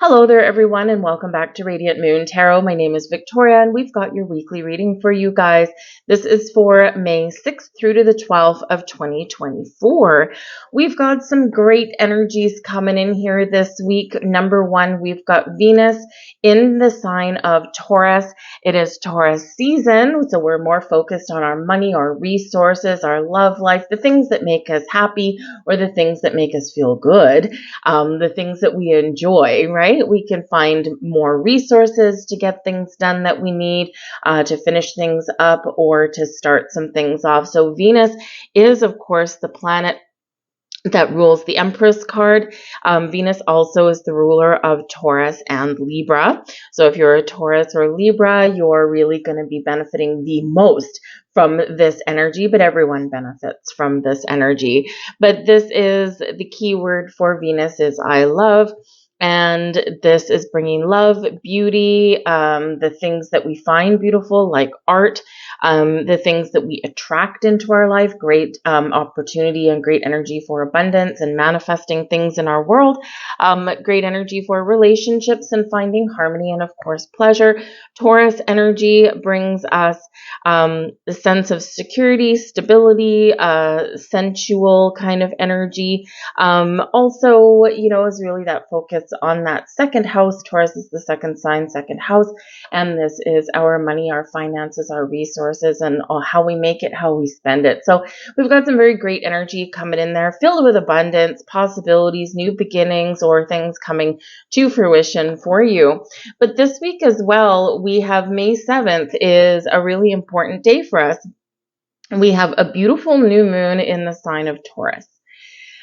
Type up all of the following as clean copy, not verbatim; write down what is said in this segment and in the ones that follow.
Hello there, everyone, and welcome back to Radiant Moon Tarot. My name is Victoria, and we've got your weekly reading for you guys. This is for May 6th through to the 12th of 2024. We've got some great energies coming in here this week. Number one, we've got Venus in the sign of Taurus. It is Taurus season, so we're more focused on our money, our resources, our love life, the things that make us happy or the things that make us feel good, the things that we enjoy, right? We can find more resources to get things done that we need, to finish things up or to start some things off. So Venus is, of course, the planet that rules the Empress card. Venus also is the ruler of Taurus and Libra. So if you're a Taurus or Libra, you're really going to be benefiting the most from this energy, but everyone benefits from this energy. But this is the key word for Venus is I love. And this is bringing love, beauty, the things that we find beautiful, like art, the things that we attract into our life, great opportunity and great energy for abundance and manifesting things in our world, great energy for relationships and finding harmony, and of course, pleasure. Taurus energy brings us the sense of security, stability, sensual kind of energy. Also, is really that focus on that second house. Taurus is the second sign, second house, and this is our money, our finances, our resources, and how we make it, how we spend it. So we've got some very great energy coming in there, filled with abundance, possibilities, new beginnings, or things coming to fruition for you. But this week as well, we have May 7th is a really important day for us. We have a beautiful new moon in the sign of Taurus.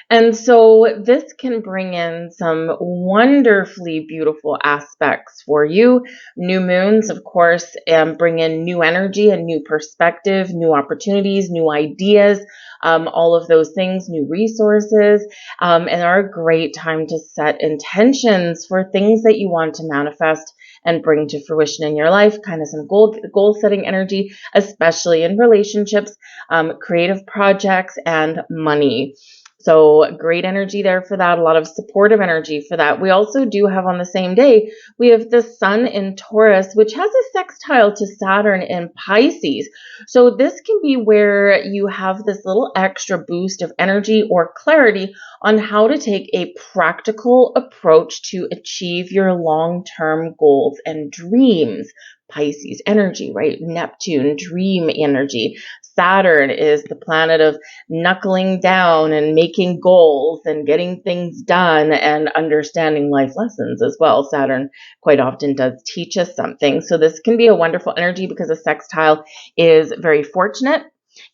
And so this can bring in some wonderfully beautiful aspects for you. New moons, of course, bring in new energy and new perspective, new opportunities, new ideas, all of those things, new resources, and are a great time to set intentions for things that you want to manifest and bring to fruition in your life, kind of some goal setting energy, especially in relationships, creative projects, and money. So great energy there for that, a lot of supportive energy for that. We also do have on the same day, we have the sun in Taurus, which has a sextile to Saturn in Pisces. So this can be where you have this little extra boost of energy or clarity on how to take a practical approach to achieve your long-term goals and dreams. Pisces energy, right? Neptune, dream energy. Saturn is the planet of knuckling down and making goals and getting things done and understanding life lessons as well. Saturn quite often does teach us something. So this can be a wonderful energy because a sextile is very fortunate,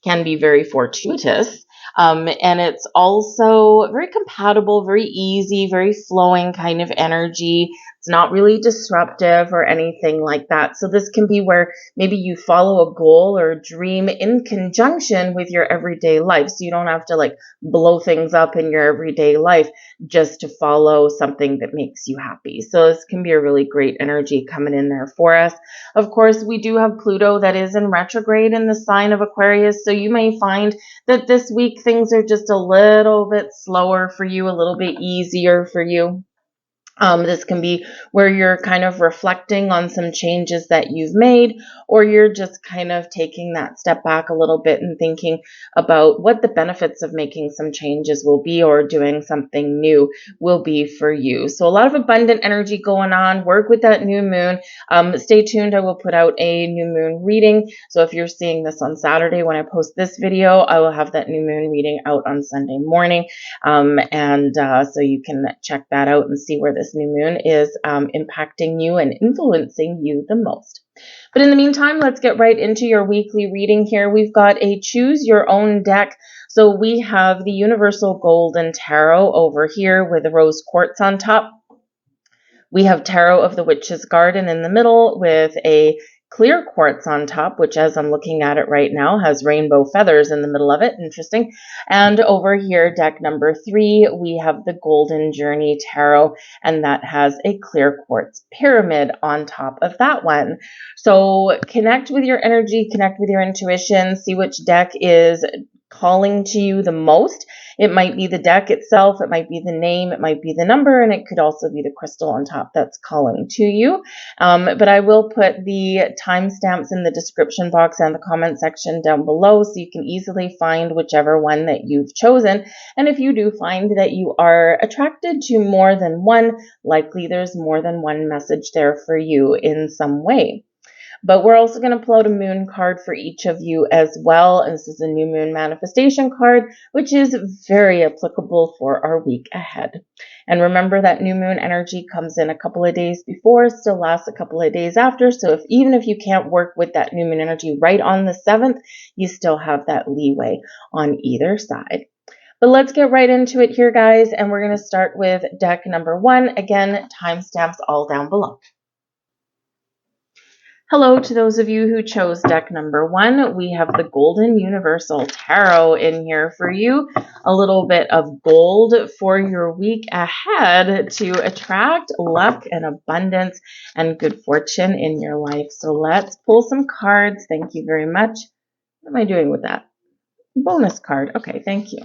can be very fortuitous. And it's also very compatible, very easy, very flowing kind of energy. It's not really disruptive or anything like that. So this can be where maybe you follow a goal or a dream in conjunction with your everyday life. So you don't have to blow things up in your everyday life just to follow something that makes you happy. So this can be a really great energy coming in there for us. Of course, we do have Pluto that is in retrograde in the sign of Aquarius. So you may find that this week things are just a little bit slower for you, a little bit easier for you. This can be where you're kind of reflecting on some changes that you've made, or you're just kind of taking that step back a little bit and thinking about what the benefits of making some changes will be or doing something new will be for you. So a lot of abundant energy going on. Work with that new moon. Stay tuned. I will put out a new moon reading. So if you're seeing this on Saturday when I post this video, I will have that new moon reading out on Sunday morning. So you can check that out and see where this new moon is impacting you and influencing you the most. But in the meantime, let's get right into your weekly reading here. We've got a choose your own deck. So we have the Universal Golden Tarot over here with a rose quartz on top. We have Tarot of the Witch's Garden in the middle with a clear quartz on top, which as I'm looking at it right now has rainbow feathers in the middle of it. Interesting. And over here, deck number 3, we have the Golden Journey Tarot, and that has a clear quartz pyramid on top of that one. So connect with your energy, connect with your intuition, see which deck is calling to you the most. It might be the deck itself, it might be the name, it might be the number, and it could also be the crystal on top that's calling to you. But I will put the timestamps in the description box and the comment section down below so you can easily find whichever one that you've chosen. And if you do find that you are attracted to more than one, likely there's more than one message there for you in some way. But we're also going to pull out a moon card for each of you as well. And this is a new moon manifestation card, which is very applicable for our week ahead. And remember that new moon energy comes in a couple of days before, still lasts a couple of days after. So even if you can't work with that new moon energy right on the 7th, you still have that leeway on either side. But let's get right into it here, guys. And we're going to start with deck number 1. Again, timestamps all down below. Hello to those of you who chose deck number 1. We have the Golden Universal Tarot in here for you. A little bit of gold for your week ahead to attract luck and abundance and good fortune in your life. So let's pull some cards. Thank you very much. What am I doing with that? Bonus card. Okay, thank you.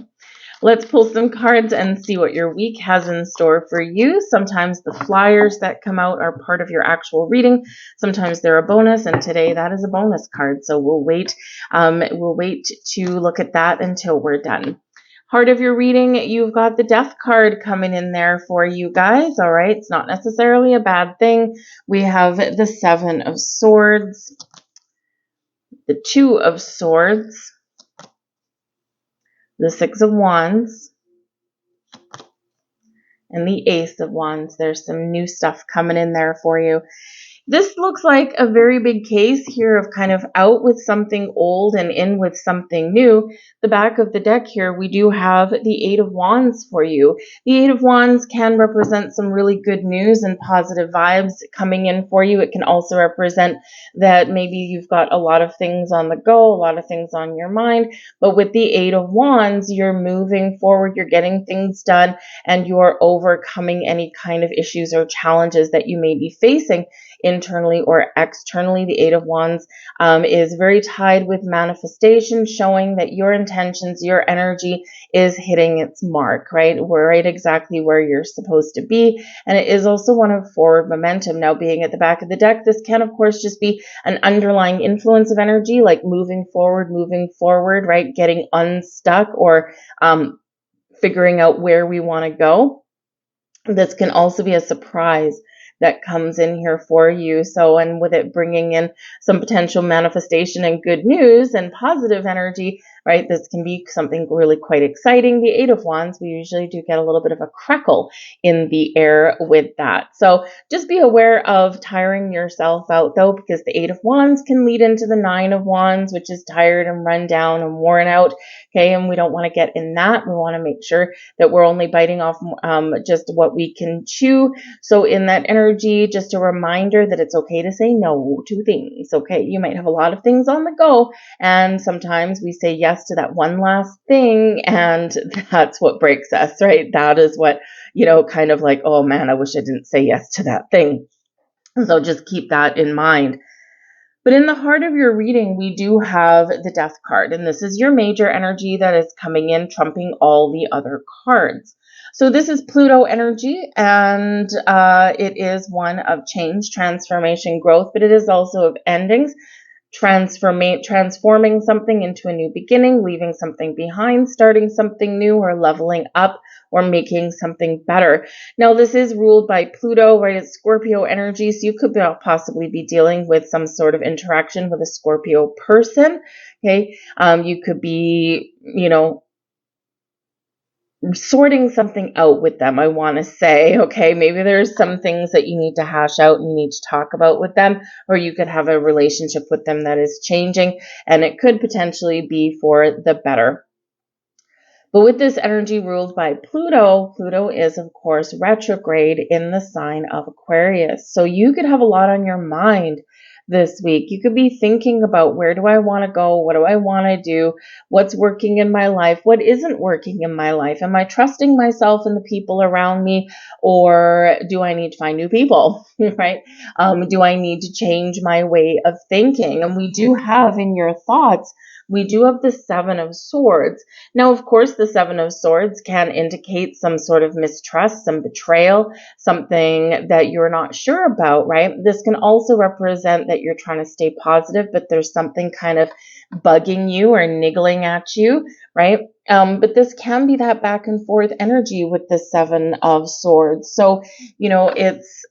Let's pull some cards and see what your week has in store for you. Sometimes the flyers that come out are part of your actual reading. Sometimes they're a bonus, and today that is a bonus card. So we'll wait to look at that until we're done. Heart of your reading, you've got the Death card coming in there for you guys. All right, it's not necessarily a bad thing. We have the 7 of Swords, the 2 of Swords, the 6 of Wands, and the Ace of Wands. There's some new stuff coming in there for you. This looks like a very big case here of kind of out with something old and in with something new. The back of the deck here, we do have the 8 of Wands for you. The 8 of Wands can represent some really good news and positive vibes coming in for you. It can also represent that maybe you've got a lot of things on the go, a lot of things on your mind. But with the 8 of Wands, you're moving forward, you're getting things done, and you're overcoming any kind of issues or challenges that you may be facing internally or externally. The 8 of Wands is very tied with manifestation, showing that your intentions, your energy is hitting its mark, right? We're right exactly where you're supposed to be. And it is also one of forward momentum. Now, being at the back of the deck, this can, of course, just be an underlying influence of energy, like moving forward, right? Getting unstuck or figuring out where we want to go. This can also be a surprise that comes in here for you. So, and with it bringing in some potential manifestation and good news and positive energy, right? This can be something really quite exciting. The 8 of Wands, we usually do get a little bit of a crackle in the air with that. So just be aware of tiring yourself out though, because the 8 of Wands can lead into the 9 of Wands, which is tired and run down and worn out. Okay. And we don't want to get in that. We want to make sure that we're only biting off just what we can chew. So in that energy, just a reminder that it's okay to say no to things. Okay. You might have a lot of things on the go, and sometimes we say yes to that one last thing, and that's what breaks us, right? That is what, kind of like, oh man, I wish I didn't say yes to that thing. So just keep that in mind. But in the heart of your reading, we do have the Death card, and this is your major energy that is coming in, trumping all the other cards. So this is Pluto energy, and it is one of change, transformation, growth, but it is also of endings, transforming something into a new beginning, leaving something behind, starting something new, or leveling up, or making something better. Now, this is ruled by Pluto, right? It's Scorpio energy, so you could possibly be dealing with some sort of interaction with a Scorpio person, okay? You could be, sorting something out with them, I want to say, okay? Maybe there's some things that you need to hash out and you need to talk about with them, or you could have a relationship with them that is changing, and it could potentially be for the better. But with this energy ruled by Pluto, Pluto is, of course, retrograde in the sign of Aquarius. So you could have a lot on your mind this week. You could be thinking about, where do I want to go? What do I want to do? What's working in my life? What isn't working in my life? Am I trusting myself and the people around me, or do I need to find new people, right? Do I need to change my way of thinking? And we do have in your thoughts we do have the Seven of Swords. Now, of course, the Seven of Swords can indicate some sort of mistrust, some betrayal, something that you're not sure about, right? This can also represent that you're trying to stay positive, but there's something kind of bugging you or niggling at you, right? But this can be that back and forth energy with the Seven of Swords. So, it's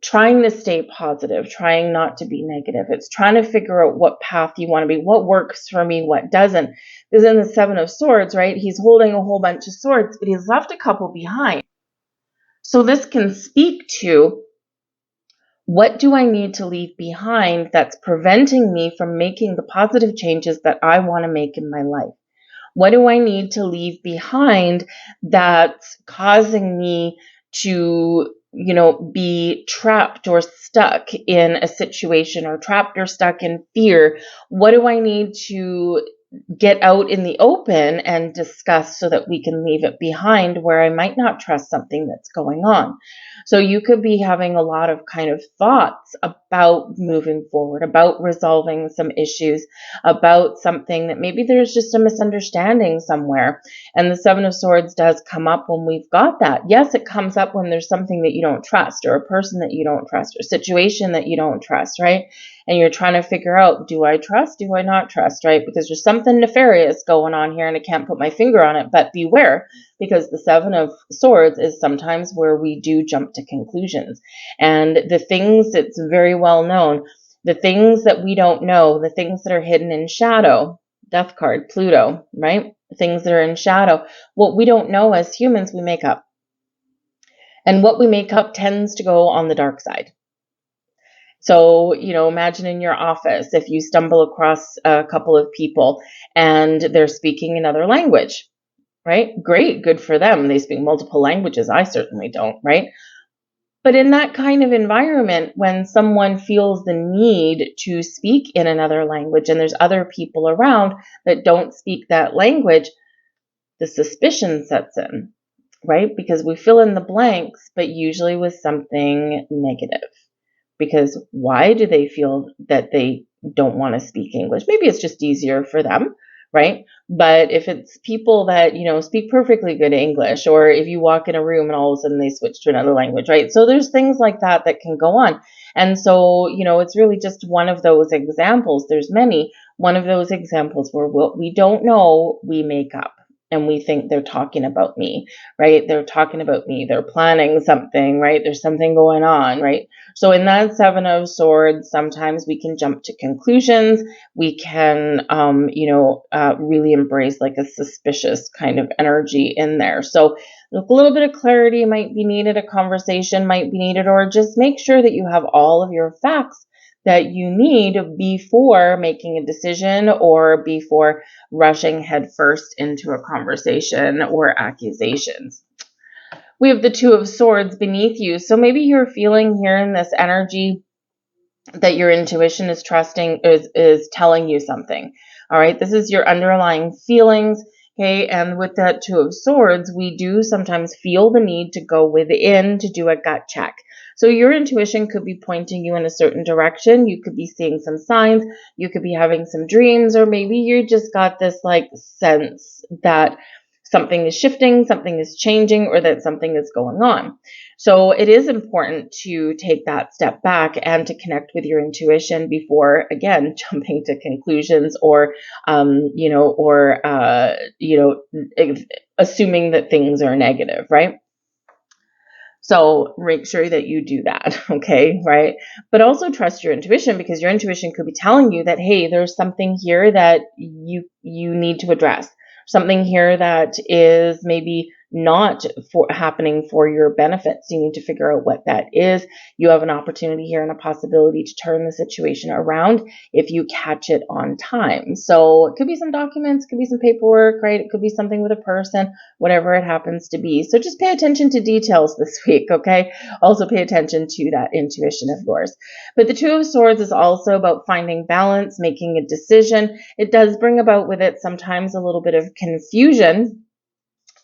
trying to stay positive, trying not to be negative. It's trying to figure out what path you want to be, what works for me, what doesn't. Because in the Seven of Swords, right, he's holding a whole bunch of swords, but he's left a couple behind. So this can speak to, what do I need to leave behind that's preventing me from making the positive changes that I want to make in my life? What do I need to leave behind that's causing me to, be trapped or stuck in a situation, or trapped or stuck in fear? What do I need to get out in the open and discuss so that we can leave it behind where I might not trust something that's going on? So you could be having a lot of kind of thoughts about moving forward, about resolving some issues, about something that maybe there's just a misunderstanding somewhere. And the Seven of Swords does come up when we've got that. Yes, it comes up when there's something that you don't trust, or a person that you don't trust, or a situation that you don't trust, right? And you're trying to figure out, do I trust? Do I not trust, right? Because there's something nefarious going on here and I can't put my finger on it, but beware, because the Seven of Swords is sometimes where we do jump to conclusions. And the things, it's very well known, the things that we don't know, the things that are hidden in shadow, Death card, Pluto, right? Things that are in shadow, what we don't know as humans, we make up. And what we make up tends to go on the dark side. So, imagine in your office, if you stumble across a couple of people and they're speaking another language, right? Great, good for them. They speak multiple languages. I certainly don't, right? But in that kind of environment, when someone feels the need to speak in another language and there's other people around that don't speak that language, the suspicion sets in, right? Because we fill in the blanks, but usually with something negative. Because why do they feel that they don't want to speak English? Maybe it's just easier for them, right? But if it's people that, speak perfectly good English, or if you walk in a room and all of a sudden they switch to another language, right? So there's things like that that can go on. And so, it's really just one of those examples. There's many. One of those examples where what we don't know, we make up. And we think they're talking about me, right? They're talking about me. They're planning something, right? There's something going on, right? So in that Seven of Swords, sometimes we can jump to conclusions. We can, really embrace like a suspicious kind of energy in there. So a little bit of clarity might be needed, a conversation might be needed, or just make sure that you have all of your facts that you need before making a decision or before rushing headfirst into a conversation or accusations. We have the Two of Swords beneath you. So maybe you're feeling here in this energy that your intuition is trusting, is telling you something. All right. This is your underlying feelings. Okay. And with that Two of Swords, we do sometimes feel the need to go within to do a gut check. So your intuition could be pointing you in a certain direction. You could be seeing some signs. You could be having some dreams, or maybe you just got this like sense that something is shifting, something is changing, or that something is going on. So it is important to take that step back and to connect with your intuition before, again, jumping to conclusions or, assuming that things are negative, right? So make sure that you do that, okay, right? But also trust your intuition, because your intuition could be telling you that, hey, there's something here that you need to address. Something here that is maybe not happening for your benefits. You need to figure out what that is. You have an opportunity here and a possibility to turn the situation around if you catch it on time. So it could be some documents, could be some paperwork, right? It could be something with a person, whatever it happens to be. So just pay attention to details this week, okay? Also pay attention to that intuition of yours. But the Two of Swords is also about finding balance, making a decision. It does bring about with it sometimes a little bit of confusion.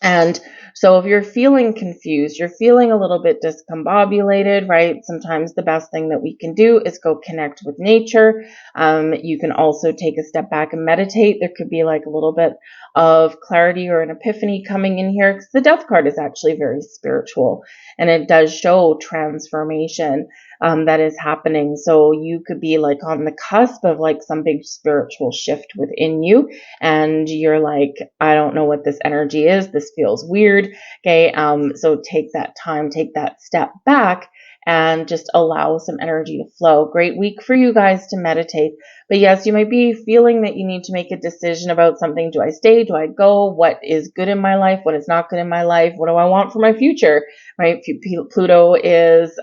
And So if you're feeling confused, you're feeling a little bit discombobulated, right? Sometimes the best thing that we can do is go connect with nature. You can also take a step back and meditate. There could be like a little bit of clarity or an epiphany coming in here, because the death card is actually very spiritual and it does show transformation that is happening. So you could be like on the cusp of like some big spiritual shift within you, and you're like, I don't know what this energy is. This feels weird. Okay. So take that time, take that step back and just allow some energy to flow. Great week for you guys to meditate. But yes, you might be feeling that you need to make a decision about something. Do I stay? Do I go? What is good in my life? What is not good in my life? What do I want for my future? Right? Pluto is,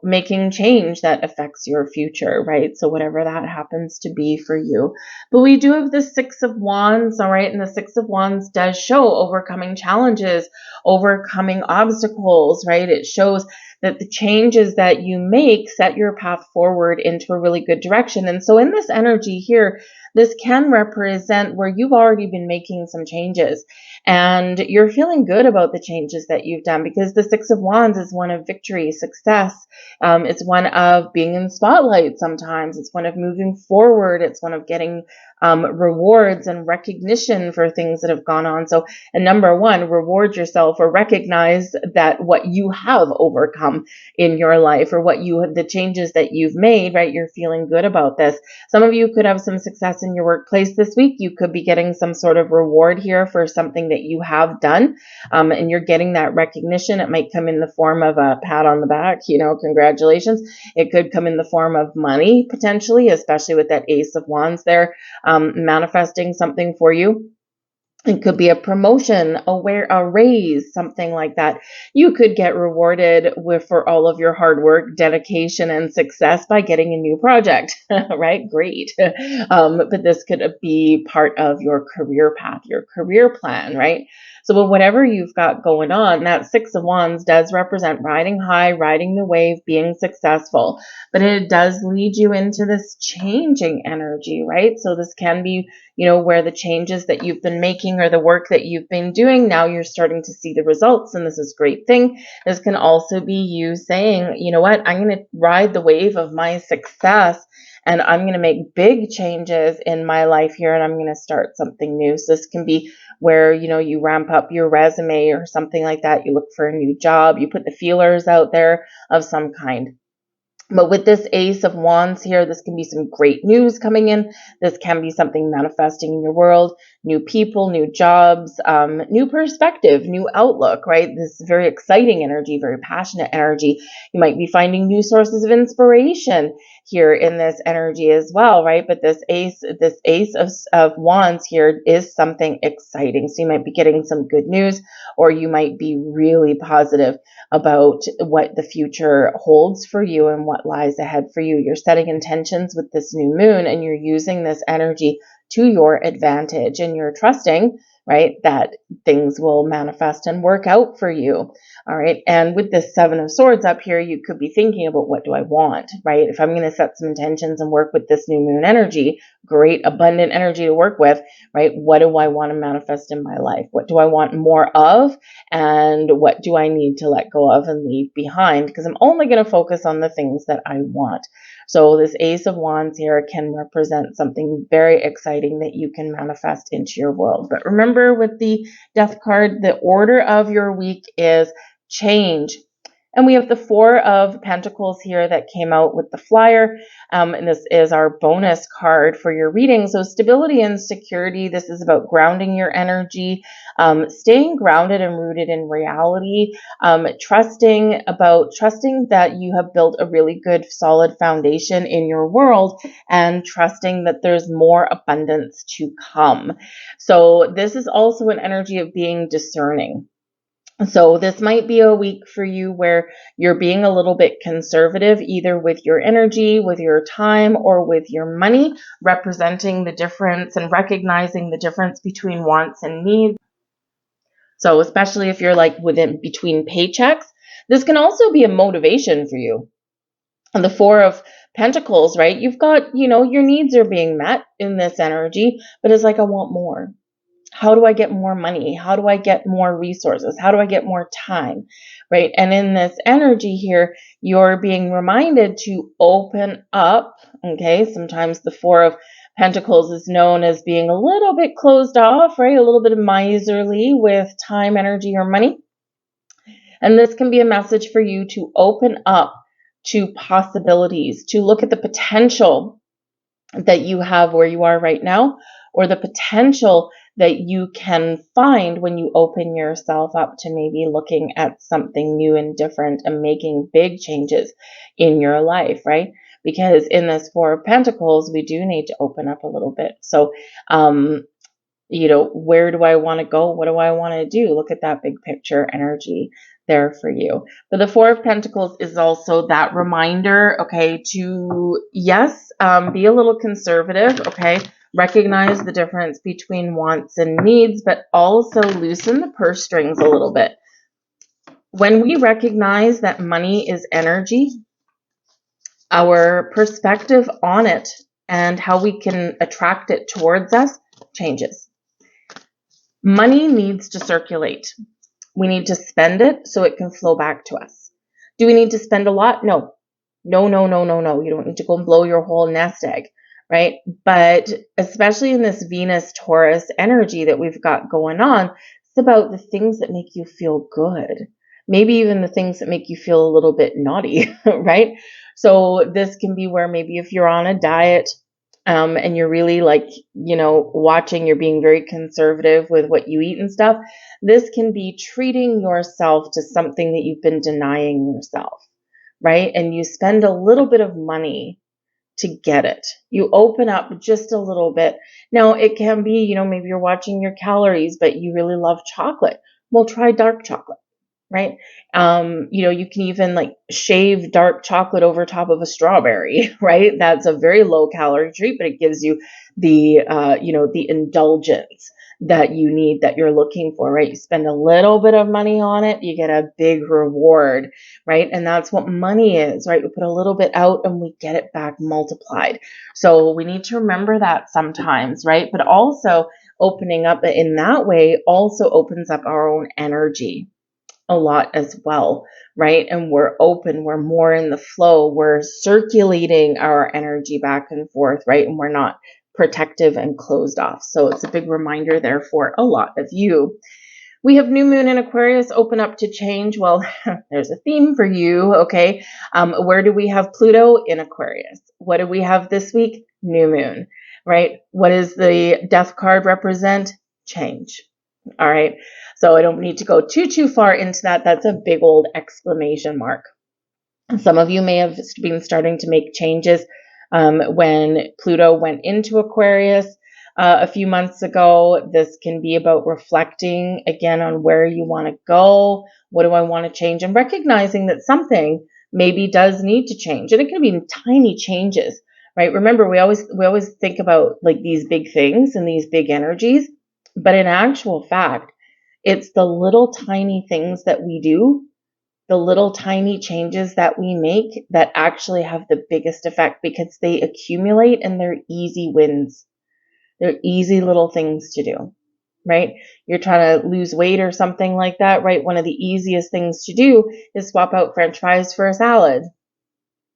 making change that affects your future, right? So whatever that happens to be for you. But we do have the Six of Wands, all right? And the Six of Wands does show overcoming challenges, overcoming obstacles, right? It shows that the changes that you make set your path forward into a really good direction. And so in this energy here, this can represent where you've already been making some changes and you're feeling good about the changes that you've done, because the Six of Wands is one of victory, success. It's one of being in the spotlight sometimes. It's one of moving forward. It's one of getting rewards and recognition for things that have gone on. So, and number one, reward yourself or recognize that what you have overcome in your life, or the changes that you've made, right? You're feeling good about this. Some of you could have some success in your workplace this week. You could be getting some sort of reward here for something that you have done, and you're getting that recognition. It might come in the form of a pat on the back, congratulations. It could come in the form of money, potentially, especially with that Ace of Wands there, manifesting something for you. It could be a promotion, a raise, something like that. You could get rewarded for all of your hard work, dedication, and success by getting a new project, right? Great. But this could be part of your career path, your career plan, right? So whatever you've got going on, that Six of Wands does represent riding high, riding the wave, being successful. But it does lead you into this changing energy, right? So this can be where the changes that you've been making or the work that you've been doing, now you're starting to see the results, and this is a great thing. This can also be you saying, you know what, I'm going to ride the wave of my success and I'm going to make big changes in my life here, and I'm going to start something new. So this can be where, you ramp up your resume or something like that. You look for a new job, you put the feelers out there of some kind. But with this Ace of Wands here, this can be some great news coming in. This can be something manifesting in your world, new people, new jobs, new perspective, new outlook, right? This is very exciting energy, very passionate energy. You might be finding new sources of inspiration here in this energy as well, right? But this Ace of Wands here is something exciting. So you might be getting some good news, or you might be really positive about what the future holds for you and what lies ahead for you. You're setting intentions with this new moon, and you're using this energy to your advantage, and you're trusting, right, that things will manifest and work out for you. All right. And with this Seven of Swords up here, you could be thinking about, what do I want, right? If I'm going to set some intentions and work with this new moon energy, great abundant energy to work with, right? What do I want to manifest in my life? What do I want more of? And what do I need to let go of and leave behind? Because I'm only going to focus on the things that I want. So this Ace of Wands here can represent something very exciting that you can manifest into your world. But remember, with the Death card, the order of your week is change. And we have the Four of Pentacles here that came out with the flyer. And this is our bonus card for your reading. So stability and security. This is about grounding your energy, staying grounded and rooted in reality, trusting that you have built a really good, solid foundation in your world, and trusting that there's more abundance to come. So this is also an energy of being discerning. So this might be a week for you where you're being a little bit conservative, either with your energy, with your time, or with your money, representing the difference and recognizing the difference between wants and needs. So especially if you're like between paychecks, this can also be a motivation for you. And the Four of Pentacles, right? You've got, your needs are being met in this energy, but it's like, I want more. How do I get more money? How do I get more resources? How do I get more time? Right? And in this energy here, you're being reminded to open up. Okay. Sometimes the Four of Pentacles is known as being a little bit closed off, right? A little bit miserly with time, energy, or money. And this can be a message for you to open up to possibilities, to look at the potential that you have where you are right now, or the potential that you can find when you open yourself up to maybe looking at something new and different and making big changes in your life, right? Because in this Four of Pentacles, we do need to open up a little bit. So, where do I want to go? What do I want to do? Look at that big picture energy there for you. But the Four of Pentacles is also that reminder, okay, to, yes, be a little conservative, okay, recognize the difference between wants and needs, but also loosen the purse strings a little bit. When we recognize that money is energy, our perspective on it and how we can attract it towards us changes. Money needs to circulate. We need to spend it so it can flow back to us. Do we need to spend a lot? No. No, no, no, no, no. You don't need to go and blow your whole nest egg, right? But especially in this Venus Taurus energy that we've got going on, it's about the things that make you feel good. Maybe even the things that make you feel a little bit naughty, right? So this can be where maybe if you're on a diet, and you're really watching, you're being very conservative with what you eat and stuff, this can be treating yourself to something that you've been denying yourself, right? And you spend a little bit of money to get it. You open up just a little bit. Now, it can be, maybe you're watching your calories, but you really love chocolate. Well, try dark chocolate. Right? You can even shave dark chocolate over top of a strawberry, right? That's a very low calorie treat, but it gives you the indulgence that you need, that you're looking for, right? You spend a little bit of money on it, you get a big reward, right? And that's what money is, right? We put a little bit out and we get it back multiplied. So we need to remember that sometimes, right? But also opening up in that way also opens up our own energy a lot as well, right? And we're open, we're more in the flow, we're circulating our energy back and forth, right? And we're not protective and closed off. So it's a big reminder there for a lot of you. We have new moon in Aquarius, open up to change. Well, there's a theme for you, okay? Where do we have Pluto? In Aquarius. What do we have this week? New moon, right? What does the death card represent? Change. All right. So I don't need to go too far into that. That's a big old exclamation mark. Some of you may have been starting to make changes when Pluto went into Aquarius a few months ago. This can be about reflecting again on where you want to go. What do I want to change? And recognizing that something maybe does need to change. And it can be tiny changes, right? Remember, we always think about these big things and these big energies. But in actual fact, it's the little tiny things that we do, the little tiny changes that we make that actually have the biggest effect, because they accumulate and they're easy wins. They're easy little things to do, right? You're trying to lose weight or something like that, right? One of the easiest things to do is swap out French fries for a salad.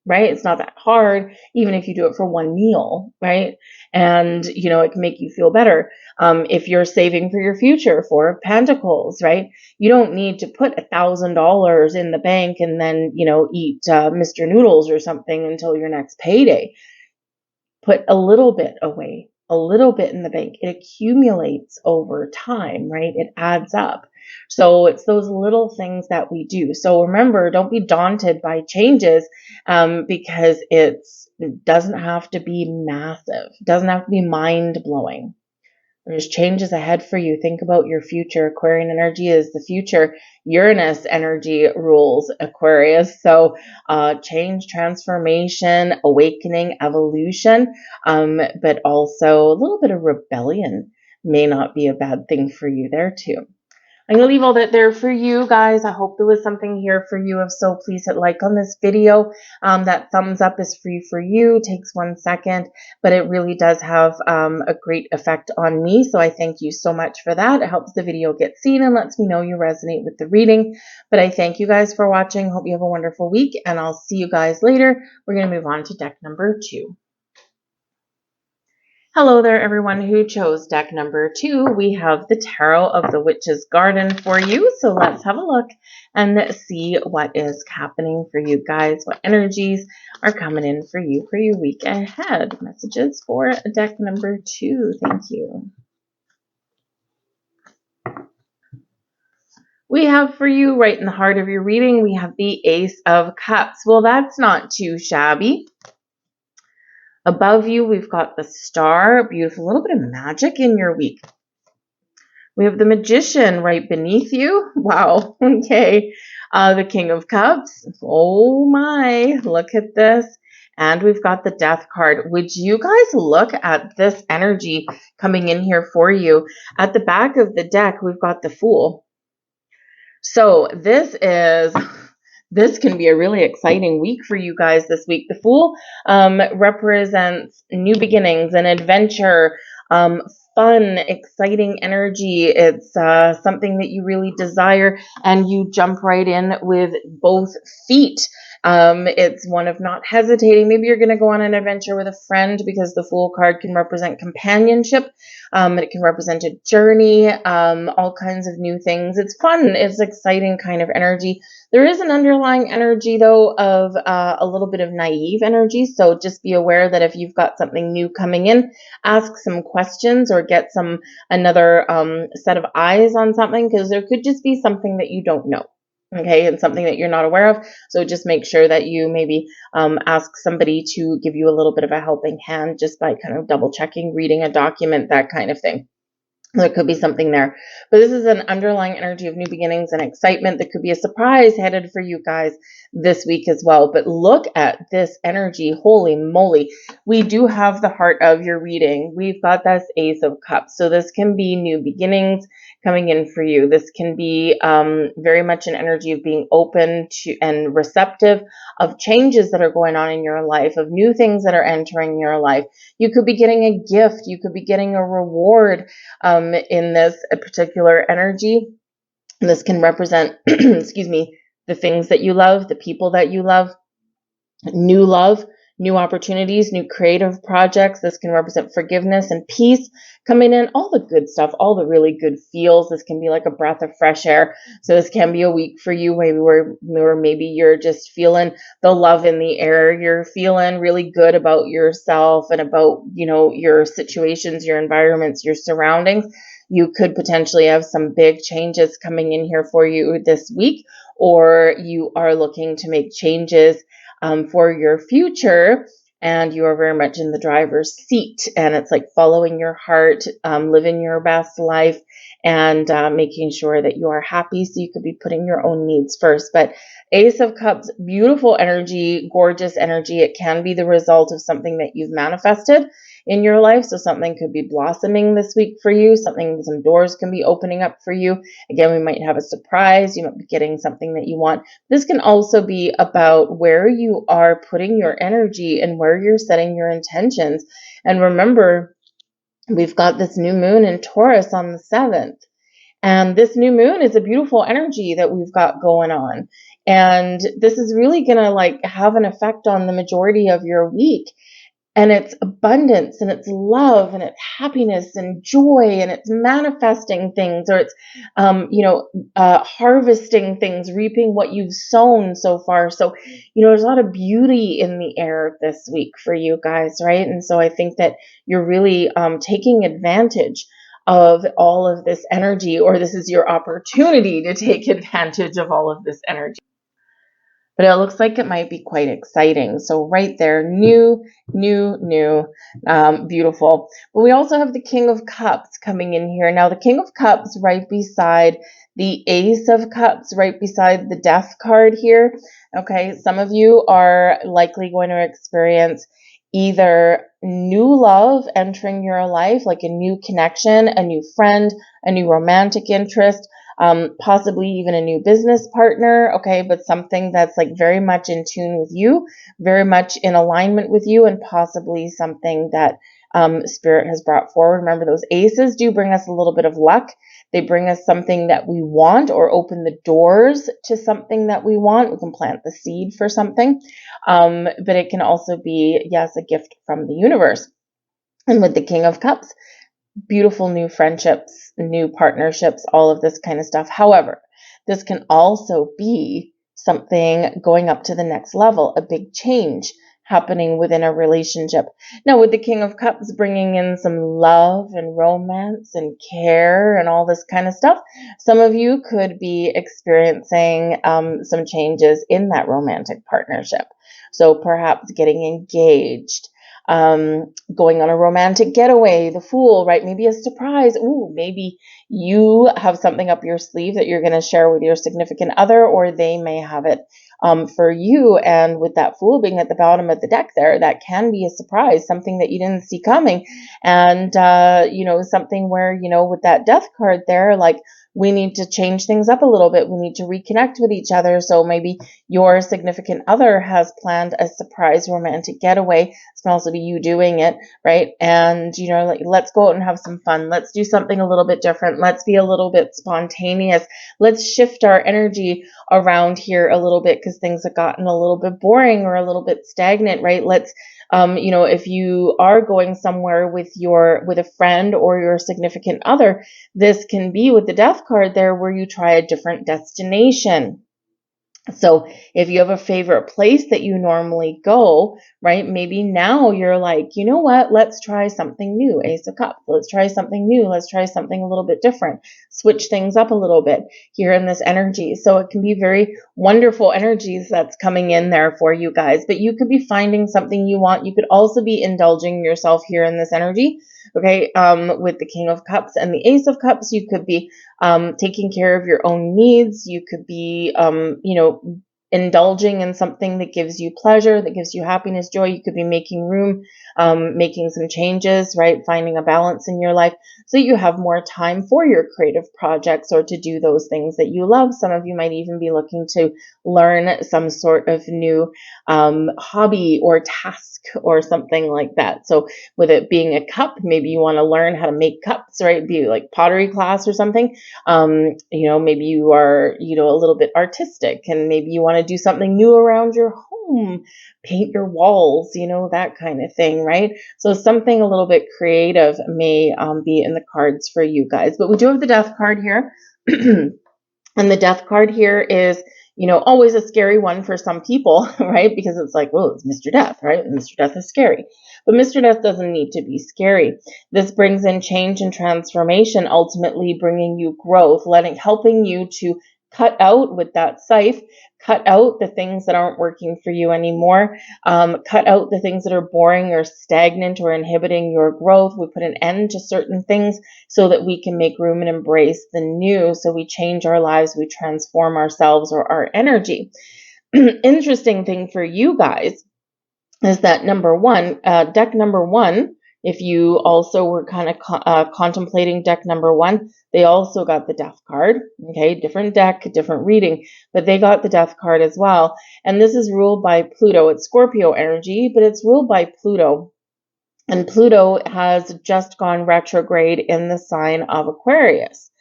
Right? It's not that hard, even if you do it for one meal, right? And, it can make you feel better. If you're saving for your future, Four of Pentacles, right? You don't need to put $1,000 in the bank and then, eat Mr. Noodles or something until your next payday. Put a little bit away, a little bit in the bank. It accumulates over time, right? It adds up. So it's those little things that we do. So remember, don't be daunted by changes because it doesn't have to be massive. It doesn't have to be mind-blowing. There's changes ahead for you. Think about your future. Aquarian energy is the future. Uranus energy rules Aquarius. So change, transformation, awakening, evolution, but also a little bit of rebellion may not be a bad thing for you there too. I'm going to leave all that there for you guys. I hope there was something here for you. If so, please hit like on this video. That thumbs up is free for you. Takes 1 second, but it really does have a great effect on me. So I thank you so much for that. It helps the video get seen and lets me know you resonate with the reading. But I thank you guys for watching. Hope you have a wonderful week, and I'll see you guys later. We're going to move on to deck number 2. Hello there, everyone who chose deck number 2. We have the Tarot of the Witch's Garden for you. So let's have a look and see what is happening for you guys. What energies are coming in for you for your week ahead. Messages for deck number 2. Thank you. We have for you, right in the heart of your reading, we have the Ace of Cups. Well, that's not too shabby. Above you, we've got the Star, beautiful, a little bit of magic in your week. We have the Magician right beneath you. Wow, okay. The King of Cups. Oh my, look at this. And we've got the Death card. Would you guys look at this energy coming in here for you? At the back of the deck, we've got the Fool. So this can be a really exciting week for you guys this week. The Fool represents new beginnings and adventure, fun, exciting energy. It's something that you really desire, and you jump right in with both feet. It's one of not hesitating. Maybe you're going to go on an adventure with a friend, because the Fool card can represent companionship. It can represent a journey, all kinds of new things. It's fun. It's exciting kind of energy. There is an underlying energy, though, of a little bit of naive energy. So just be aware that if you've got something new coming in, ask some questions or get another set of eyes on something, because there could just be something that you don't know. Okay, and something that you're not aware of. So just make sure that you maybe ask somebody to give you a little bit of a helping hand, just by kind of double checking, reading a document, that kind of thing. There could be something there. But this is an underlying energy of new beginnings and excitement. There could be a surprise headed for you guys this week as well. But look at this energy. Holy moly. We do have the heart of your reading. We've got this Ace of Cups. So this can be new beginnings coming in for you. This can be very much an energy of being open to and receptive of changes that are going on in your life, of new things that are entering your life. You could be getting a gift. You could be getting a reward in this particular energy. This can represent, excuse me, the things that you love, the people that you love, new opportunities, new creative projects. This can represent forgiveness and peace coming in, all the good stuff, all the really good feels. This can be like a breath of fresh air. So this can be a week for you where maybe you're just feeling the love in the air. You're feeling really good about yourself and about, your situations, your environments, your surroundings. You could potentially have some big changes coming in here for you this week, or you are looking to make changes for your future, and you are very much in the driver's seat, and it's like following your heart, living your best life, and making sure that you are happy. So you could be putting your own needs first. But Ace of Cups, beautiful energy, gorgeous energy. It can be the result of something that you've manifested in your life. So something could be blossoming this week for you. Some doors can be opening up for you. Again, we might have a surprise. You might be getting something that you want. This can also be about where you are putting your energy and where you're setting your intentions. And remember, we've got this new moon in Taurus on the 7th. And this new moon is a beautiful energy that we've got going on. And this is really going to have an effect on the majority of your week. And it's abundance, and it's love, and it's happiness and joy, and it's manifesting things, or it's, harvesting things, reaping what you've sown so far. So, there's a lot of beauty in the air this week for you guys, right? And so I think that you're really taking advantage of all of this energy, or this is your opportunity to take advantage of all of this energy. But it looks like it might be quite exciting. So right there, new, beautiful. But we also have the King of Cups coming in here. Now, the King of Cups right beside the Ace of Cups, right beside the Death card here. Okay, some of you are likely going to experience either new love entering your life, like a new connection, a new friend, a new romantic interest. possibly even a new business partner, okay, but something that's like very much in tune with you, very much in alignment with you, and possibly something that Spirit has brought forward. Remember, those aces do bring us a little bit of luck. They bring us something that we want or open the doors to something that we want. We can plant the seed for something, but it can also be, yes, a gift from the universe. And with the King of Cups, beautiful new friendships, new partnerships, all of this kind of stuff. However, this can also be something going up to the next level, a big change happening within a relationship. Now, with the King of Cups bringing in some love and romance and care and all this kind of stuff, some of you could be experiencing some changes in that romantic partnership. So perhaps getting engaged, going on a romantic getaway, the Fool, right? Maybe a surprise. Ooh, maybe you have something up your sleeve that you're going to share with your significant other, or they may have it for you. And with that Fool being at the bottom of the deck there, that can be a surprise, something that you didn't see coming. And, something where, with that Death card there, like, we need to change things up a little bit. We need to reconnect with each other. So maybe your significant other has planned a surprise romantic getaway. It can also be you doing it, right? And, like, let's go out and have some fun. Let's do something a little bit different. Let's be a little bit spontaneous. Let's shift our energy around here a little bit because things have gotten a little bit boring or a little bit stagnant, right? Let's if you are going somewhere with a friend or your significant other, this can be with the Death card there where you try a different destination. So if you have a favorite place that you normally go, right, maybe now you're like, you know what, let's try something new, Ace of Cups. Let's try something new. Let's try something a little bit different. Switch things up a little bit here in this energy. So it can be very wonderful energies that's coming in there for you guys. But you could be finding something you want. You could also be indulging yourself here in this energy. Okay, with the King of Cups and the Ace of Cups, you could be taking care of your own needs. You could be, indulging in something that gives you pleasure, that gives you happiness, joy. You could be making room, making some changes, right? Finding a balance in your life so you have more time for your creative projects or to do those things that you love. Some of you might even be looking to learn some sort of new hobby or task or something like that. So with it being a cup, maybe you want to learn how to make cups, right? Be like pottery class or something. Maybe you are, a little bit artistic and maybe you want to do something new around your home, paint your walls, that kind of thing, right? So something a little bit creative may be in the cards for you guys. But we do have the Death card here. And the Death card here is, always a scary one for some people, right? Because it's like, well, it's Mr. Death, right? Mr. Death is scary. But Mr. Death doesn't need to be scary. This brings in change and transformation, ultimately bringing you growth, helping you to cut out with that scythe, cut out the things that aren't working for you anymore, cut out the things that are boring or stagnant or inhibiting your growth. We put an end to certain things so that we can make room and embrace the new. So we change our lives, we transform ourselves or our energy. Interesting thing for you guys is that deck number one, if you also were kind of contemplating deck number one, they also got the Death card. Okay, different deck, different reading, but they got the Death card as well. And this is ruled by Pluto. It's Scorpio energy, but it's ruled by Pluto. And Pluto has just gone retrograde in the sign of Aquarius.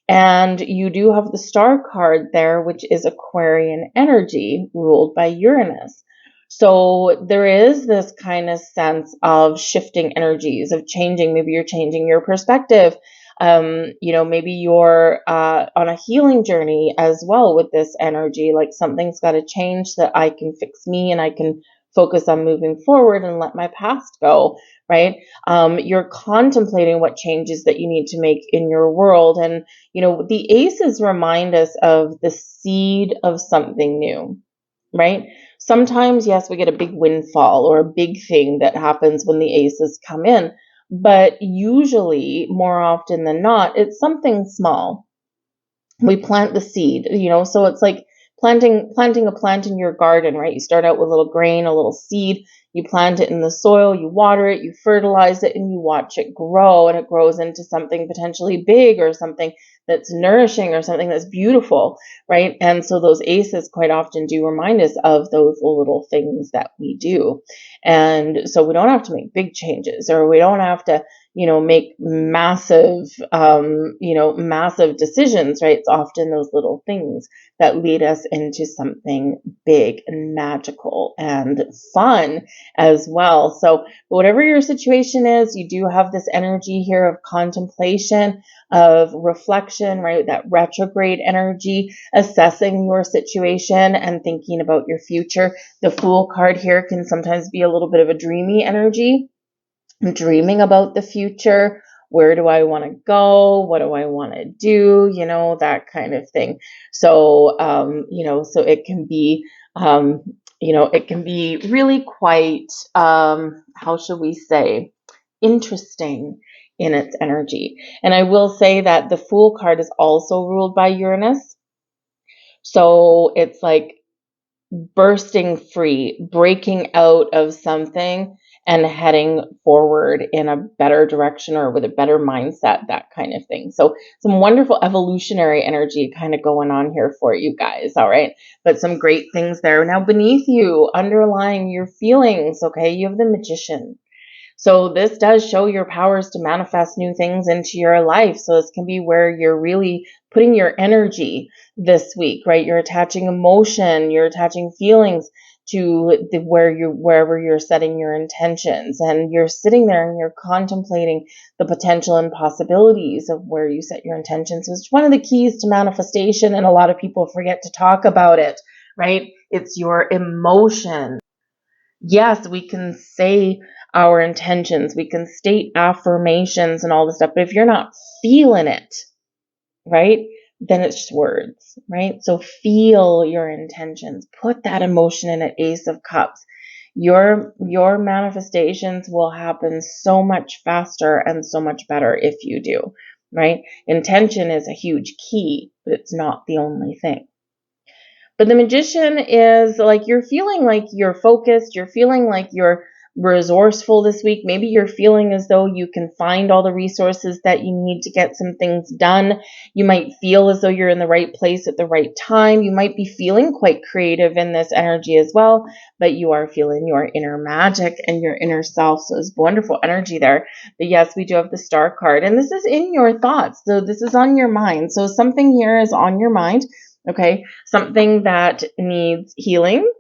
And you do have the Star card there, which is Aquarian energy, ruled by Uranus. So there is this kind of sense of shifting energies, of changing. Maybe you're changing your perspective. Maybe you're on a healing journey as well with this energy. Like something's got to change so that I can fix me and I can focus on moving forward and let my past go, right? You're contemplating what changes that you need to make in your world. And, the aces remind us of the seed of something new, right? Sometimes, yes, we get a big windfall or a big thing that happens when the aces come in, but usually, more often than not, it's something small. We plant the seed, so it's like planting a plant in your garden, right? You start out with a little grain, a little seed, you plant it in the soil, you water it, you fertilize it, and you watch it grow, and it grows into something potentially big or something that's nourishing or something that's beautiful, right? And so those aces quite often do remind us of those little things that we do. And so we don't have to make big changes, or we don't have to, make massive, massive decisions, right? It's often those little things that lead us into something big and magical and fun as well. So whatever your situation is, you do have this energy here of contemplation, of reflection, right? That retrograde energy, assessing your situation and thinking about your future. The Fool card here can sometimes be a little bit of a dreamy energy, dreaming about the future. Where do I want to go? What do I want to do? That kind of thing. So, so it can be, it can be really quite, how should we say, interesting in its energy. And I will say that the Fool card is also ruled by Uranus. So it's like bursting free, breaking out of something and heading forward in a better direction or with a better mindset, that kind of thing. So some wonderful evolutionary energy kind of going on here for you guys, all right? But some great things there. Now beneath you, underlying your feelings, okay, you have the Magician. So this does show your powers to manifest new things into your life. So this can be where you're really putting your energy this week, right? You're attaching emotion, you're attaching feelings to wherever you're setting your intentions, and you're sitting there and you're contemplating the potential and possibilities of where you set your intentions, which is one of the keys to manifestation, and a lot of people forget to talk about it, right? It's your emotion. Yes, we can say our intentions, we can state affirmations and all this stuff, but if you're not feeling it, right, then it's just words, right? So feel your intentions, put that emotion in an Ace of Cups. Your manifestations will happen so much faster and so much better if you do, right? Intention is a huge key, but it's not the only thing. But the Magician is like, you're feeling like you're focused, you're feeling like you're resourceful this week. Maybe you're feeling as though you can find all the resources that you need to get some things done. You might feel as though you're in the right place at the right time. You might be feeling quite creative in this energy as well, but you are feeling your inner magic and your inner self. So there's wonderful energy there. But yes, we do have the Star card, and this is in your thoughts. So this is on your mind. So something here is on your mind. Okay, something that needs healing.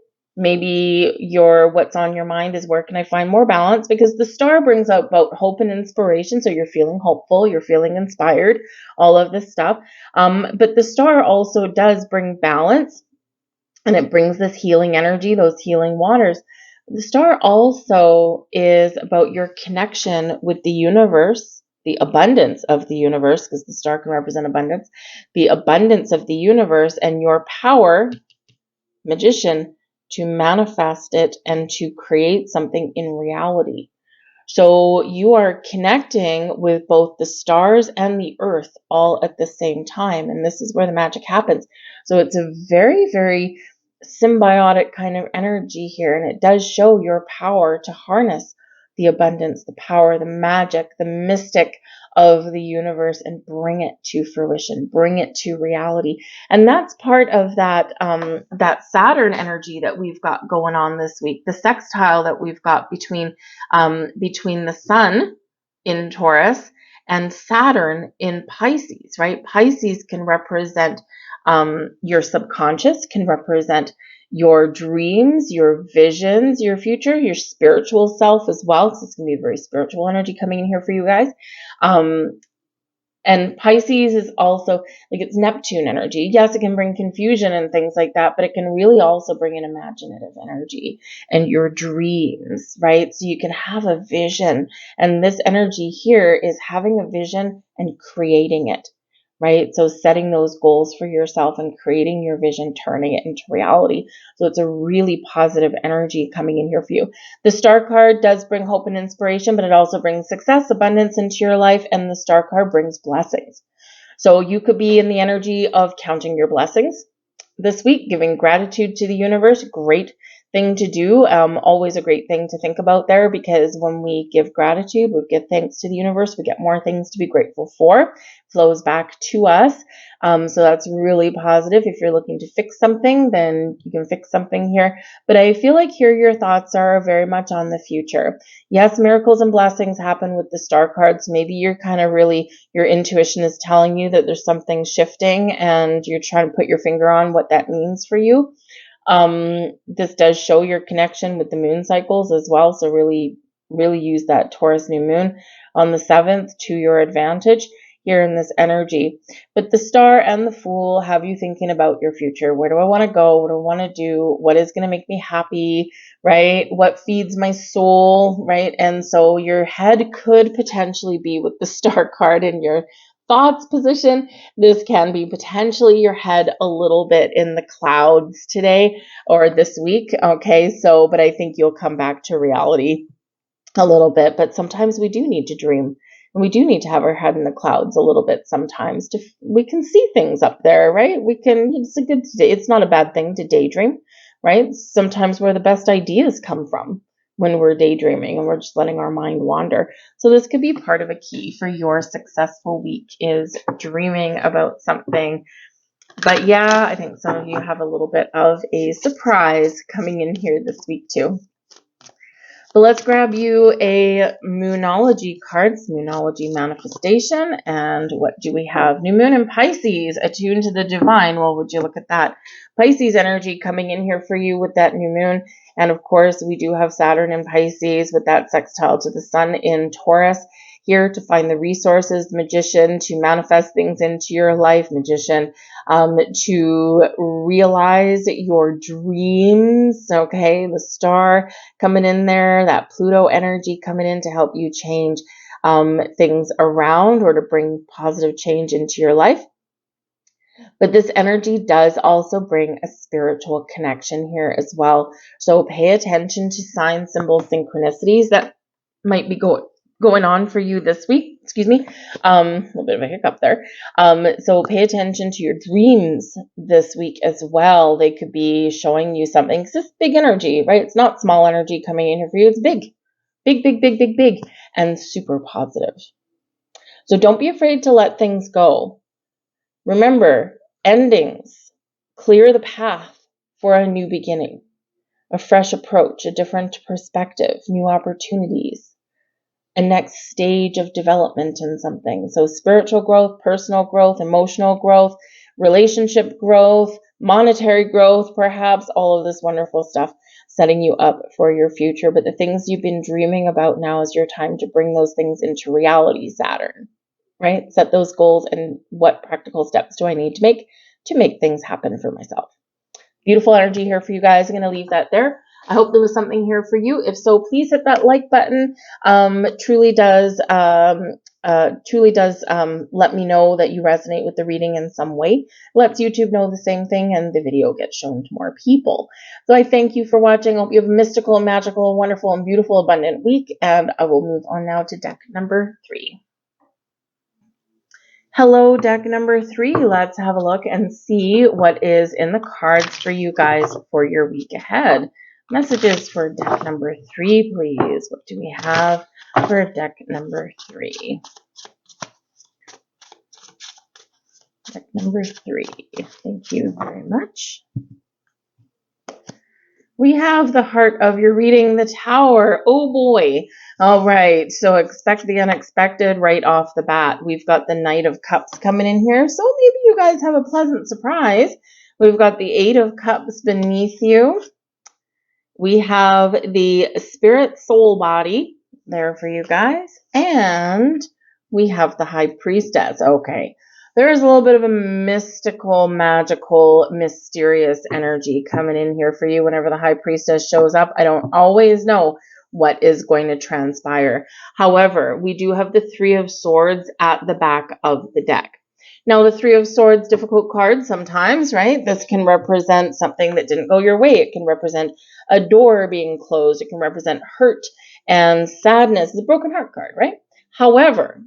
Maybe what's on your mind is, where can I find more balance? Because the Star brings out both hope and inspiration. So you're feeling hopeful, you're feeling inspired, all of this stuff. But the Star also does bring balance, and it brings this healing energy, those healing waters. The Star also is about your connection with the universe, the abundance of the universe, because the Star can represent abundance, the abundance of the universe, and your power, Magician, to manifest it and to create something in reality. So you are connecting with both the stars and the earth all at the same time. And this is where the magic happens. So it's a very, very symbiotic kind of energy here. And it does show your power to harness the abundance, the power, the magic, the mystic of the universe, and bring it to fruition, bring it to reality. And that's part of that, that Saturn energy that we've got going on this week, the sextile that we've got between the Sun in Taurus and Saturn in Pisces, right? Pisces can represent your subconscious, can represent your dreams, your visions, your future, your spiritual self as well. So it's going to be a very spiritual energy coming in here for you guys. And Pisces is also, like, it's Neptune energy. Yes, it can bring confusion and things like that, but it can really also bring an imaginative energy and your dreams, right? So you can have a vision. And this energy here is having a vision and creating it, right? So setting those goals for yourself and creating your vision, turning it into reality. So it's a really positive energy coming in here for you. The Star card does bring hope and inspiration, but it also brings success, abundance into your life, and the Star card brings blessings. So you could be in the energy of counting your blessings this week, giving gratitude to the universe. Great thing to do. Always a great thing to think about there, because when we give gratitude, we give thanks to the universe, we get more things to be grateful for, flows back to us. So that's really positive. If you're looking to fix something, then you can fix something here. But I feel like here your thoughts are very much on the future. Yes, miracles and blessings happen with the star cards. Maybe you're kind of really, your intuition is telling you that there's something shifting and you're trying to put your finger on what that means for you. This does show your connection with the moon cycles as well. So really use that Taurus new moon on the 7th to your advantage here in this energy. But the star and the fool have you thinking about your future. Where do I want to go? What do I want to do? What is going to make me happy, right? What feeds my soul, right? And so your head could potentially be with the star card in your thoughts position. This can be potentially your head a little bit in the clouds today or this week. Okay, so, but I think you'll come back to reality a little bit. But sometimes we do need to dream, and we do need to have our head in the clouds a little bit sometimes. We can see things up there, right? It's not a bad thing to daydream, right? Sometimes where the best ideas come from, when we're daydreaming and we're just letting our mind wander. So this could be part of a key for your successful week, is dreaming about something. But yeah, I think some of you have a little bit of a surprise coming in here this week too. But let's grab you a Moonology cards, Moonology manifestation. And what do we have? New moon in Pisces, attuned to the divine. Well, would you look at that? Pisces energy coming in here for you with that new moon. And of course, we do have Saturn in Pisces with that sextile to the sun in Taurus. Here to find the resources, Magician, to manifest things into your life, Magician, to realize your dreams, okay? The star coming in there, that Pluto energy coming in to help you change things around, or to bring positive change into your life. But this energy does also bring a spiritual connection here as well. So pay attention to signs, symbols, synchronicities that might be going on for you this week. Excuse me. A little bit of a hiccup there. So pay attention to your dreams this week as well. They could be showing you something. It's just big energy, right? It's not small energy coming in here for you. It's big, big, big, big, big, big, and super positive. So don't be afraid to let things go. Remember, endings clear the path for a new beginning, a fresh approach, a different perspective, new opportunities, a next stage of development in something. So spiritual growth, personal growth, emotional growth, relationship growth, monetary growth, perhaps, all of this wonderful stuff setting you up for your future. But the things you've been dreaming about, now is your time to bring those things into reality, Saturn, right? Set those goals, and what practical steps do I need to make things happen for myself. Beautiful energy here for you guys. I'm going to leave that there. I hope there was something here for you. If so, please hit that like button. Truly does let me know that you resonate with the reading in some way. Lets YouTube know the same thing, and the video gets shown to more people. So I thank you for watching. I hope you have a mystical, magical, wonderful, and beautiful, abundant week. And I will move on now to deck number 3. Hello, deck number 3. Let's have a look and see what is in the cards for you guys for your week ahead. Messages for deck number 3, please. What do we have for deck number 3? Deck number 3. Thank you very much. We have the heart of your reading, the Tower. Oh boy. All right. So expect the unexpected right off the bat. We've got the Knight of Cups coming in here. So maybe you guys have a pleasant surprise. We've got the 8 of Cups beneath you. We have the Spirit Soul Body there for you guys. And we have the High Priestess. Okay. There is a little bit of a mystical, magical, mysterious energy coming in here for you whenever the High Priestess shows up. I don't always know what is going to transpire. However, we do have the 3 of Swords at the back of the deck. Now, the 3 of Swords, difficult card sometimes, right? This can represent something that didn't go your way. It can represent a door being closed. It can represent hurt and sadness. It's a broken heart card, right? However,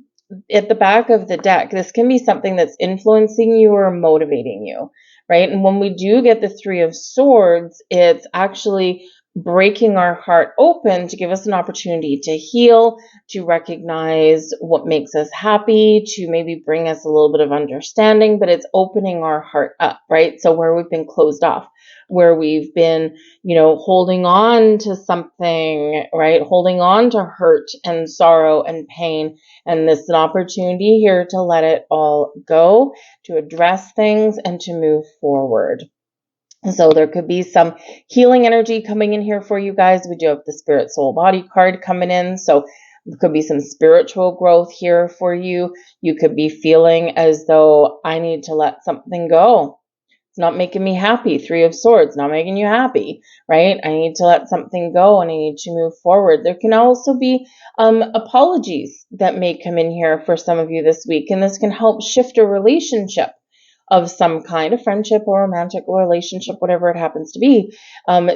at the back of the deck, this can be something that's influencing you or motivating you, right? And when we do get the Three of Swords, it's actually breaking our heart open to give us an opportunity to heal, to recognize what makes us happy, to maybe bring us a little bit of understanding, but it's opening our heart up, right? So where we've been closed off, where we've been, holding on to something, right? Holding on to hurt and sorrow and pain. And this is an opportunity here to let it all go, to address things and to move forward. So there could be some healing energy coming in here for you guys. We do have the Spirit Soul Body card coming in. So there could be some spiritual growth here for you. You could be feeling as though I need to let something go. It's not making me happy. Three of Swords, not making you happy, right? I need to let something go and I need to move forward. There can also be apologies that may come in here for some of you this week. And this can help shift a relationship of some kind, a friendship or romantic relationship, whatever it happens to be.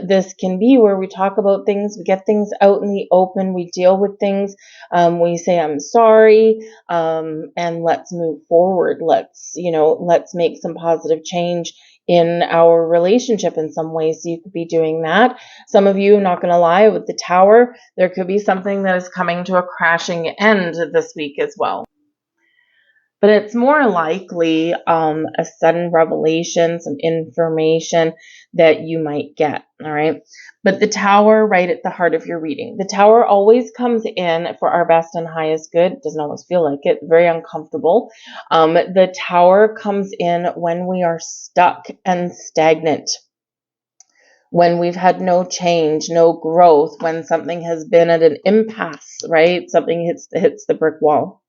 This can be where we talk about things, we get things out in the open, we deal with things, we say, I'm sorry, and let's move forward. Let's make some positive change in our relationship in some ways. So you could be doing that. Some of you, I'm not going to lie, with the Tower, there could be something that is coming to a crashing end this week as well. But it's more likely a sudden revelation, some information that you might get, all right? But the Tower, right at the heart of your reading. The Tower always comes in for our best and highest good. It doesn't always feel like it, very uncomfortable. The Tower comes in when we are stuck and stagnant, when we've had no change, no growth, when something has been at an impasse, right? Something hits the brick wall.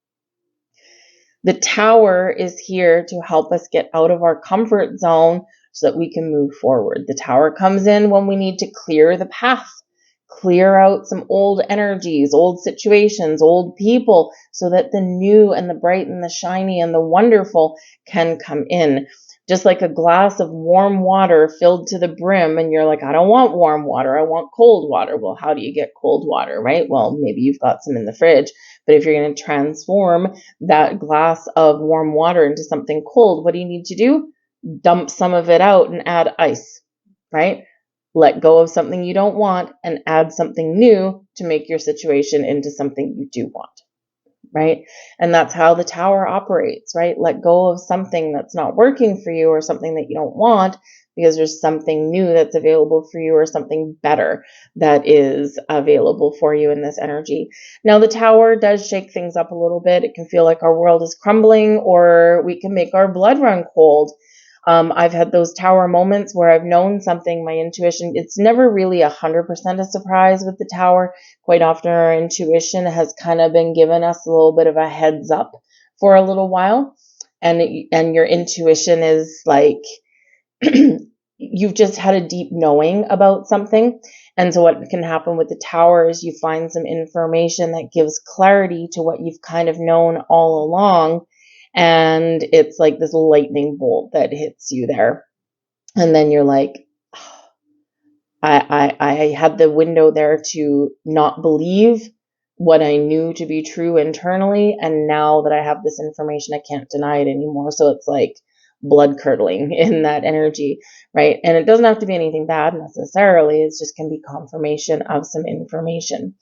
The Tower is here to help us get out of our comfort zone so that we can move forward. The Tower comes in when we need to clear the path, clear out some old energies, old situations, old people, so that the new and the bright and the shiny and the wonderful can come in. Just like a glass of warm water filled to the brim, and you're like, I don't want warm water, I want cold water. Well, how do you get cold water, right? Well, maybe you've got some in the fridge, but if you're going to transform that glass of warm water into something cold, what do you need to do? Dump some of it out and add ice, right? Let go of something you don't want and add something new to make your situation into something you do want. Right? And that's how the Tower operates, right? Let go of something that's not working for you or something that you don't want because there's something new that's available for you or something better that is available for you in this energy. Now, the Tower does shake things up a little bit. It can feel like our world is crumbling, or we can make our blood run cold. I've had those Tower moments where I've known something, my intuition, it's never really 100% a surprise with the Tower. Quite often our intuition has kind of been giving us a little bit of a heads up for a little while. And your intuition is like, you've just had a deep knowing about something. And so what can happen with the Tower is you find some information that gives clarity to what you've kind of known all along. And it's like this lightning bolt that hits you there. And then you're like, I had the window there to not believe what I knew to be true internally. And now that I have this information, I can't deny it anymore. So it's like blood curdling in that energy, right? And it doesn't have to be anything bad necessarily. It just can be confirmation of some information.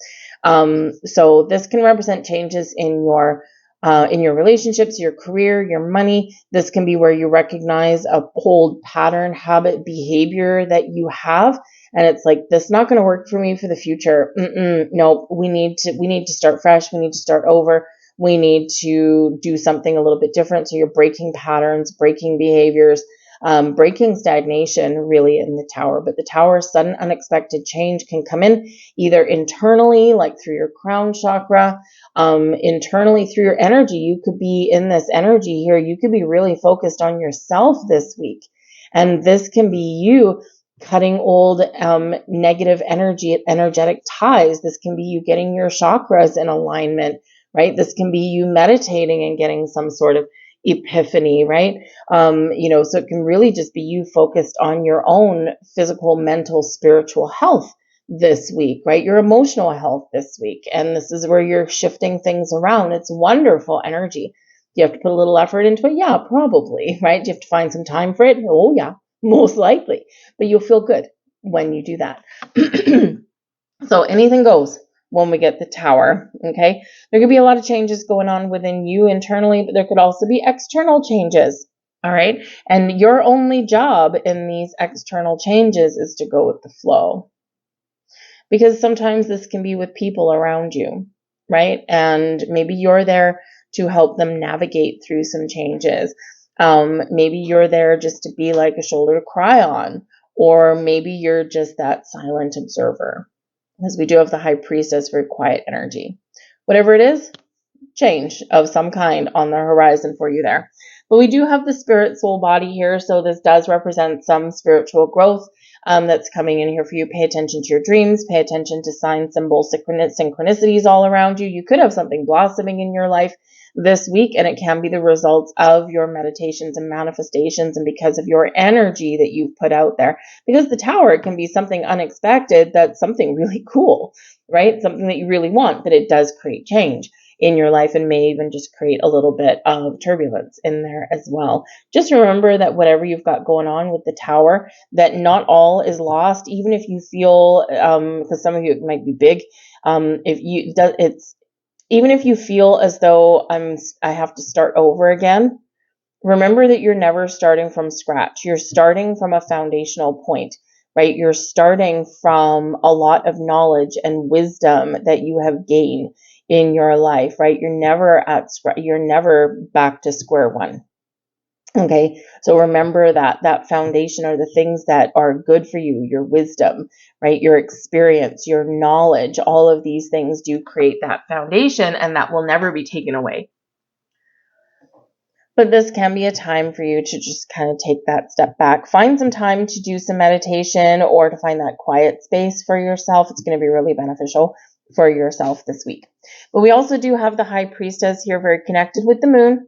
So this can represent changes in your relationships, your career, your money. This can be where you recognize a old pattern, habit, behavior that you have. And it's like, this is not going to work for me for the future. No, we need to start fresh. We need to start over. We need to do something a little bit different. So you're breaking patterns, breaking behaviors, breaking stagnation really in the Tower. But the Tower, sudden unexpected change can come in either internally, like through your crown chakra, internally through your energy. You could be in this energy here. You could be really focused on yourself this week. And this can be you cutting old negative energetic ties. This can be you getting your chakras in alignment, right? This can be you meditating and getting some sort of epiphany, right? So it can really just be you focused on your own physical, mental, spiritual health this week, right? Your emotional health this week. And this is where you're shifting things around. It's wonderful energy. Do you have to put a little effort into it? Yeah, probably, right? Do you have to find some time for it? Oh, yeah, most likely. But you'll feel good when you do that. So anything goes when we get the Tower, okay? There could be a lot of changes going on within you internally, but there could also be external changes, all right? And your only job in these external changes is to go with the flow. Because sometimes this can be with people around you, right? And maybe you're there to help them navigate through some changes. Maybe you're there just to be like a shoulder to cry on, or maybe you're just that silent observer. Because we do have the High Priestess, very quiet energy. Whatever it is, change of some kind on the horizon for you there. But we do have the spirit soul body here, so this does represent some spiritual growth that's coming in here for you. Pay attention to your dreams, pay attention to signs, symbols, synchronicities all around you. You could have something blossoming in your life this week, and it can be the results of your meditations and manifestations and because of your energy that you've put out there. Because the Tower, it can be something unexpected that's something really cool, right? Something that you really want, but it does create change in your life and may even just create a little bit of turbulence in there as well. Just remember that whatever you've got going on with the Tower, that not all is lost, even if you feel, because some of you it might be big, even if you feel as though I have to start over again, remember that you're never starting from scratch. You're starting from a foundational point, right? You're starting from a lot of knowledge and wisdom that you have gained in your life, right? You're never back to square one. Okay, so remember that foundation are the things that are good for you, your wisdom, right? Your experience, your knowledge, all of these things do create that foundation, and that will never be taken away. But this can be a time for you to just kind of take that step back. Find some time to do some meditation or to find that quiet space for yourself. It's going to be really beneficial for yourself this week. But we also do have the High Priestess here, very connected with the moon.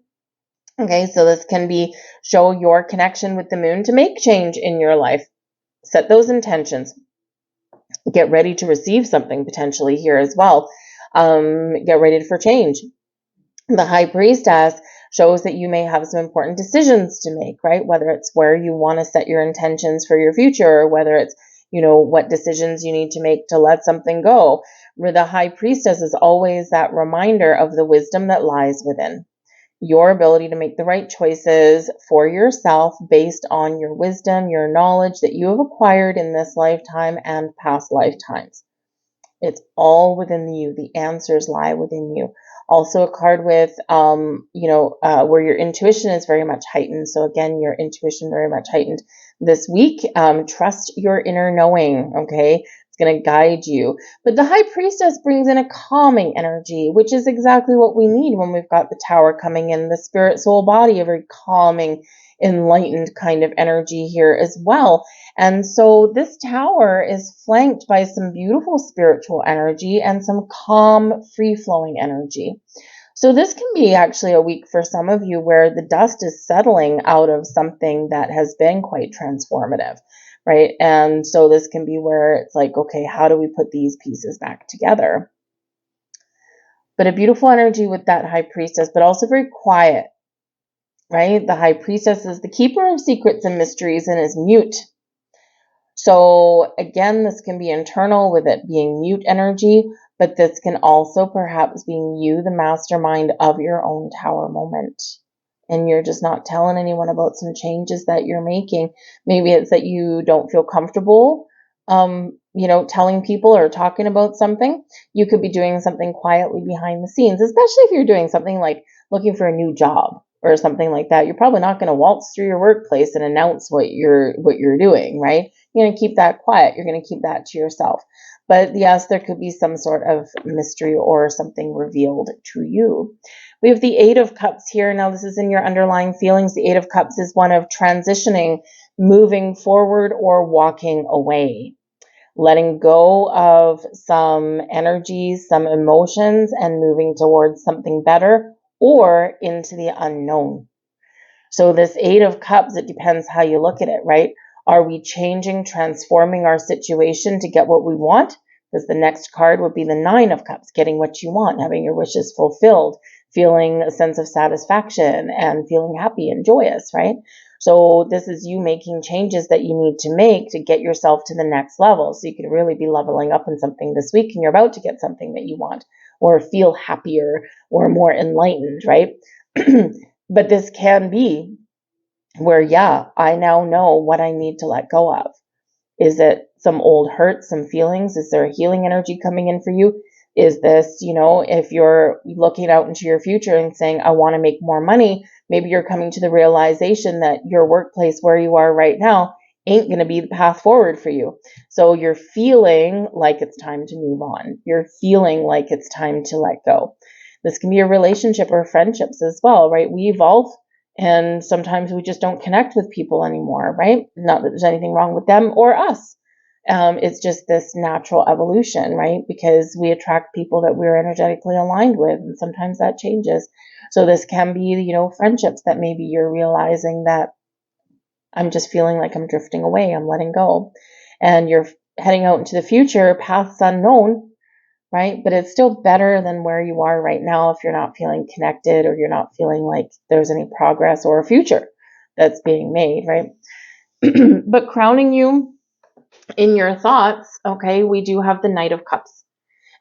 Okay, so this can be show your connection with the moon to make change in your life. Set those intentions. Get ready to receive something potentially here as well. Get ready for change. The High Priestess shows that you may have some important decisions to make, right? Whether it's where you want to set your intentions for your future, or whether it's, what decisions you need to make to let something go. Where the High Priestess is always that reminder of the wisdom that lies within. Your ability to make the right choices for yourself based on your wisdom, your knowledge that you have acquired in this lifetime and past lifetimes. It's all within you. The answers lie within you. Also a card with, where your intuition is very much heightened. So again, your intuition very much heightened this week. Trust your inner knowing, okay? It's going to guide you. But the High Priestess brings in a calming energy, which is exactly what we need when we've got the Tower coming in. The spirit, soul, body, a very calming, enlightened kind of energy here as well. And so this Tower is flanked by some beautiful spiritual energy and some calm, free-flowing energy. So this can be actually a week for some of you where the dust is settling out of something that has been quite transformative, right? And so this can be where it's like, okay, how do we put these pieces back together? But a beautiful energy with that High Priestess, but also very quiet, right? The High Priestess is the keeper of secrets and mysteries and is mute. So again, this can be internal with it being mute energy, but this can also perhaps be you, the mastermind of your own Tower moment. And you're just not telling anyone about some changes that you're making. Maybe it's that you don't feel comfortable, telling people or talking about something. You could be doing something quietly behind the scenes, especially if you're doing something like looking for a new job or something like that. You're probably not going to waltz through your workplace and announce what you're doing, right? You're going to keep that quiet. You're going to keep that to yourself. But yes, there could be some sort of mystery or something revealed to you. We have the Eight of Cups here. Now, this is in your underlying feelings. The Eight of Cups is one of transitioning, moving forward, or walking away. Letting go of some energies, some emotions, and moving towards something better or into the unknown. So this Eight of Cups, it depends how you look at it, right? Are we changing, transforming our situation to get what we want? Because the next card would be the Nine of Cups, getting what you want, having your wishes fulfilled, feeling a sense of satisfaction and feeling happy and joyous, right? So this is you making changes that you need to make to get yourself to the next level. So you can really be leveling up in something this week, and you're about to get something that you want or feel happier or more enlightened, right? But this can be where, yeah, I now know what I need to let go of. Is it some old hurts, some feelings? Is there a healing energy coming in for you? Is this, if you're looking out into your future and saying, I want to make more money, maybe you're coming to the realization that your workplace where you are right now ain't going to be the path forward for you. So you're feeling like it's time to move on. You're feeling like it's time to let go. This can be a relationship or friendships as well, right? We evolve, and sometimes we just don't connect with people anymore, right? Not that there's anything wrong with them or us. It's just this natural evolution, right? Because we attract people that we're energetically aligned with, and sometimes that changes. So this can be, friendships that maybe you're realizing that I'm just feeling like I'm drifting away, I'm letting go. And you're heading out into the future, paths unknown, right? But it's still better than where you are right now if you're not feeling connected or you're not feeling like there's any progress or a future that's being made, right? But crowning you in your thoughts, okay, we do have the Knight of Cups.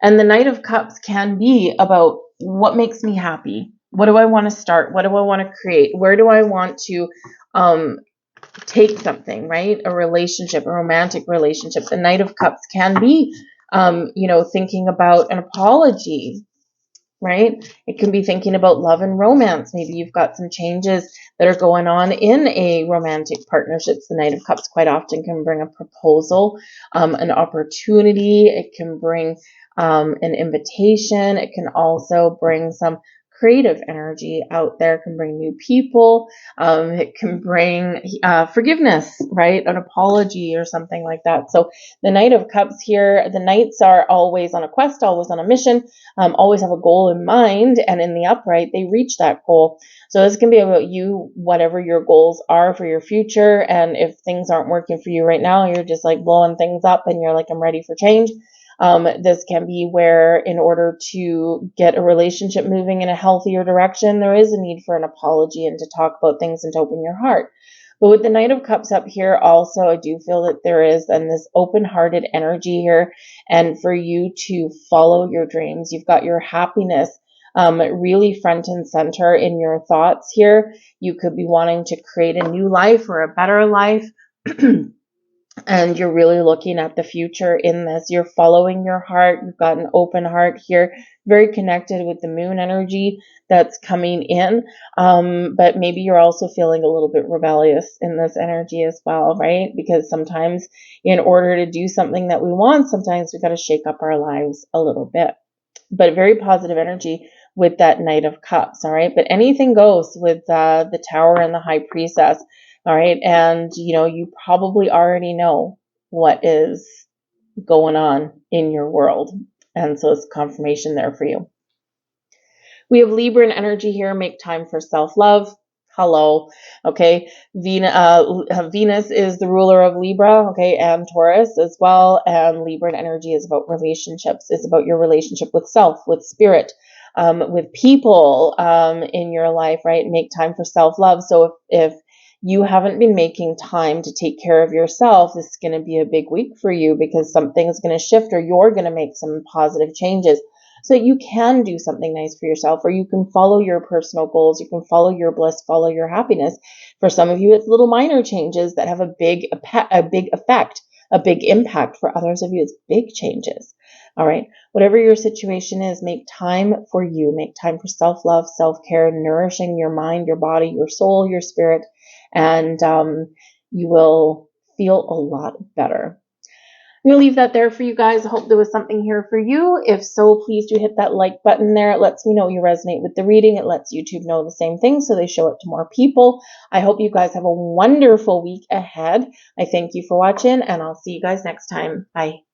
And the Knight of Cups can be about what makes me happy. What do I want to start? What do I want to create? Where do I want to take something, right? A relationship, a romantic relationship. The Knight of Cups can be, thinking about an apology, right? It can be thinking about love and romance. Maybe you've got some changes that are going on in a romantic partnerships. The Knight of Cups quite often can bring a proposal, an opportunity. It can bring an invitation. It can also bring some creative energy out there. It can bring new people. It can bring forgiveness, right? An apology or something like that. So the Knight of Cups here, the Knights are always on a quest, always on a mission, always have a goal in mind, and in the upright, they reach that goal. So this can be about you, whatever your goals are for your future, and if things aren't working for you right now, you're just like blowing things up and you're like, I'm ready for change. This can be where in order to get a relationship moving in a healthier direction, there is a need for an apology and to talk about things and to open your heart. But with the Knight of Cups up here also, I do feel that there is then this open-hearted energy here, and for you to follow your dreams. You've got your happiness really front and center in your thoughts here. You could be wanting to create a new life or a better life. And you're really looking at the future in this. You're following your heart. You've got an open heart here, very connected with the moon energy that's coming in. But maybe you're also feeling a little bit rebellious in this energy as well, right? Because sometimes in order to do something that we want, sometimes we've got to shake up our lives a little bit. But very positive energy with that Knight of Cups, all right? But anything goes with the Tower and the High Priestess. All right. And, you probably already know what is going on in your world. And so it's confirmation there for you. We have Libra energy here. Make time for self-love. Hello. Okay. Venus is the ruler of Libra. Okay. And Taurus as well. And Libra energy is about relationships. It's about your relationship with self, with spirit, with people in your life, right? Make time for self-love. So if you haven't been making time to take care of yourself, this is going to be a big week for you because something is going to shift or you're going to make some positive changes so that you can do something nice for yourself, or you can follow your personal goals. You can follow your bliss, follow your happiness. For some of you, it's little minor changes that have a big effect, a big impact. For others of you, it's big changes. All right. Whatever your situation is, make time for you. Make time for self-love, self-care, nourishing your mind, your body, your soul, your spirit, and you will feel a lot better. I'm going to leave that there for you guys. I hope there was something here for you. If so, please do hit that like button there. It lets me know you resonate with the reading. It lets YouTube know the same thing so they show it to more people. I hope you guys have a wonderful week ahead. I thank you for watching, and I'll see you guys next time. Bye.